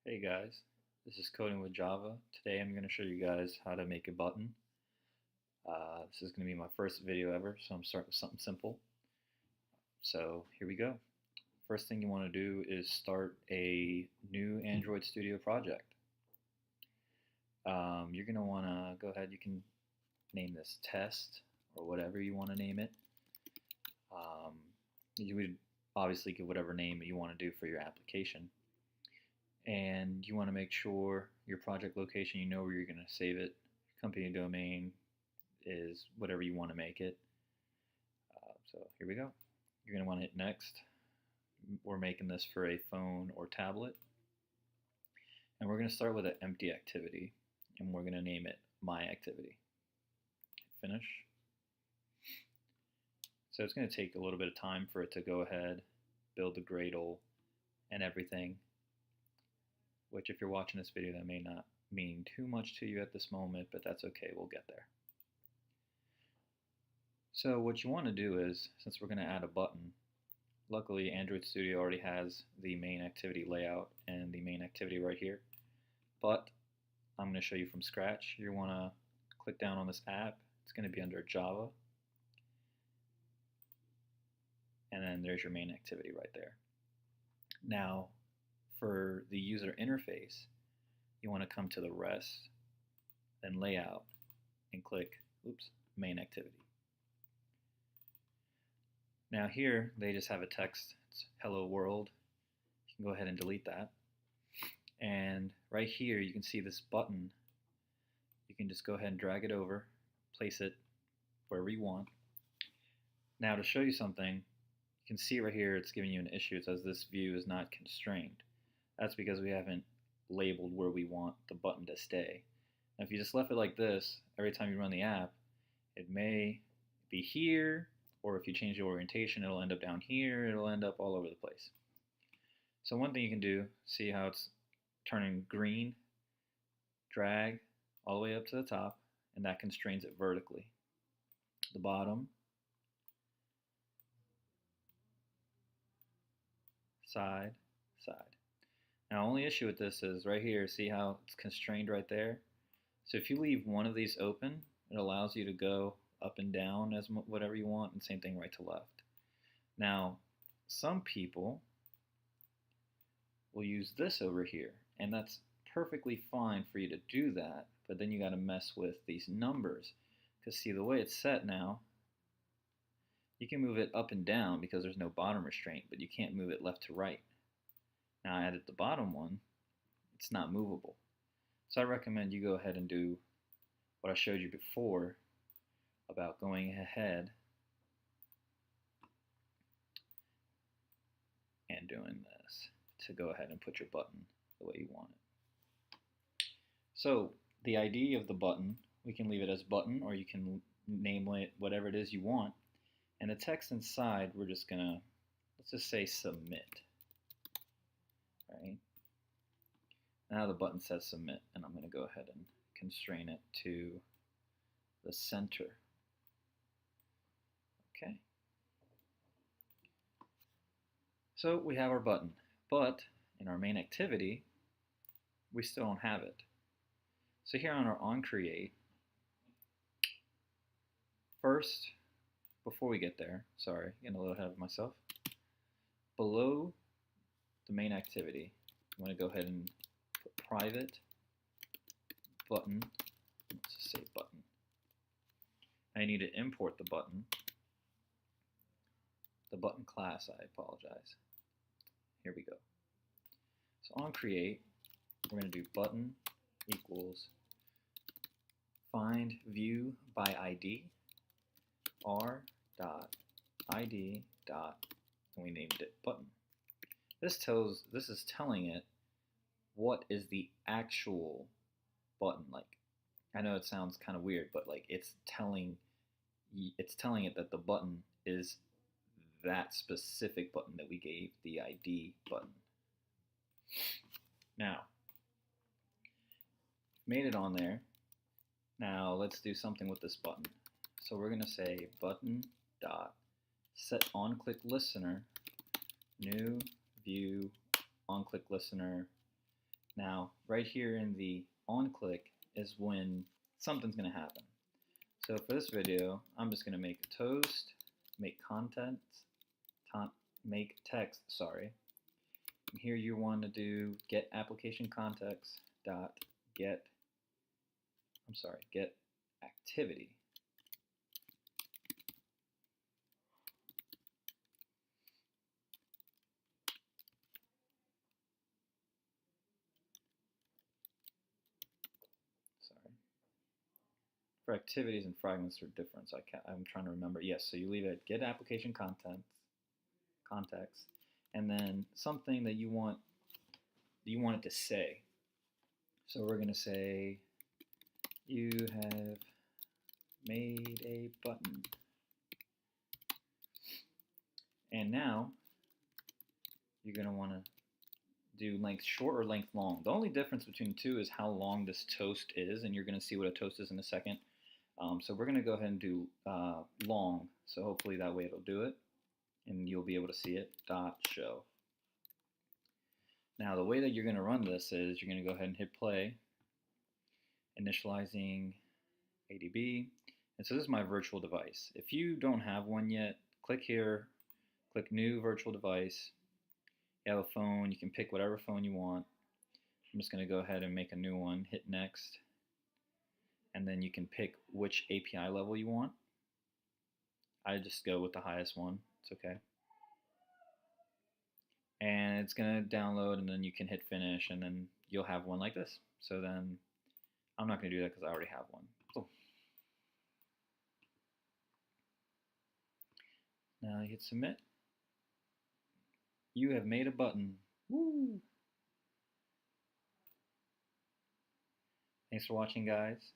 Hey guys, this is Coding with Java. Today I'm going to show you guys how to make a button. This is going to be my first video ever, so I'm starting with something simple. So here we go. First thing you want to do is start a new Android Studio project. You're going to want to go ahead, you can name this test or whatever you want to name it. You would obviously give whatever name you want to do for your application. And you want to make sure your project location, you know where you're going to save it. Company domain is whatever you want to make it. So here we go. You're going to want to hit next. We're making this for a phone or tablet. And we're going to start with an empty activity. And we're going to name it My Activity. Finish. So it's going to take a little bit of time for it to go ahead, build the Gradle and everything. Which if you're watching this video, that may not mean too much to you at this moment, but that's okay, we'll get there. So what you want to do is, since we're going to add a button, luckily Android Studio already has the main activity layout and the main activity right here, but I'm going to show you from scratch. You want to click down on this app, it's going to be under Java, and then there's your main activity right there. Now, for the user interface, you want to come to the rest, then layout, and click, main activity. Now here, they just have a text, it's hello world. You can go ahead and delete that. And right here, you can see this button. You can just go ahead and drag it over, place it wherever you want. Now to show you something, you can see right here, it's giving you an issue. It says this view is not constrained. That's because we haven't labeled where we want the button to stay. Now if you just left it like this, every time you run the app, it may be here, or if you change the orientation, it'll end up down here, it'll end up all over the place. So one thing you can do, see how it's turning green, drag all the way up to the top, and that constrains it vertically. The bottom, side, side. Now, only issue with this is right here, see how it's constrained right there? So if you leave one of these open, it allows you to go up and down as whatever you want, and same thing right to left. Now, some people will use this over here, and that's perfectly fine for you to do that, but then you got to mess with these numbers, because see, the way it's set now, you can move it up and down because there's no bottom restraint, but you can't move it left to right. Now I added the bottom one, it's not movable. So I recommend you go ahead and do what I showed you before about going ahead and doing this to go ahead and put your button the way you want it. So the ID of the button, we can leave it as button, or you can name it whatever it is you want. And the text inside, we're just gonna, let's just say submit. Right? Now the button says submit, and I'm going to go ahead and constrain it to the center. Okay. So we have our button, but in our main activity, we still don't have it. So here on our onCreate, first, before we get there, sorry, getting a little ahead of myself, below the main activity, I'm going to go ahead and put private button, let's just say button. I need to import the button class, I apologize. Here we go. So on create, we're going to do button equals find view by ID, r dot id dot, and we named it button. This is telling it what is the actual button like. I know it sounds kind of weird, but like it's telling it that the button is that specific button that we gave the ID button. Now, made it on there. Now let's do something with this button. So we're gonna say button dot set onClick listener new view onClick listener Now, right here in the on click is when something's going to happen. So for this video, I'm just going to make a toast, make content, make text, sorry. And here you want to do get application context dot get activity. Sorry. For activities and fragments are different, so I'm trying to remember. Yes, so you leave it get application context, and then something that you want it to say. So we're going to say you have made a button. And now you're going to want to do length short or length long. The only difference between the two is how long this toast is, and you're going to see what a toast is in a second. So we're going to go ahead and do long, so hopefully that way it'll do it, and you'll be able to see it, dot show. Now the way that you're going to run this is you're going to go ahead and hit play, initializing ADB, and so this is my virtual device. If you don't have one yet, click here, click new virtual device. You have a phone, you can pick whatever phone you want. I'm just going to go ahead and make a new one, hit next, and then you can pick which API level you want. I just go with the highest one, it's okay. And it's going to download, and then you can hit finish, and then you'll have one like this. So then I'm not going to do that because I already have one. Cool. Now you hit submit. You have made a button. Woo! Thanks for watching, guys.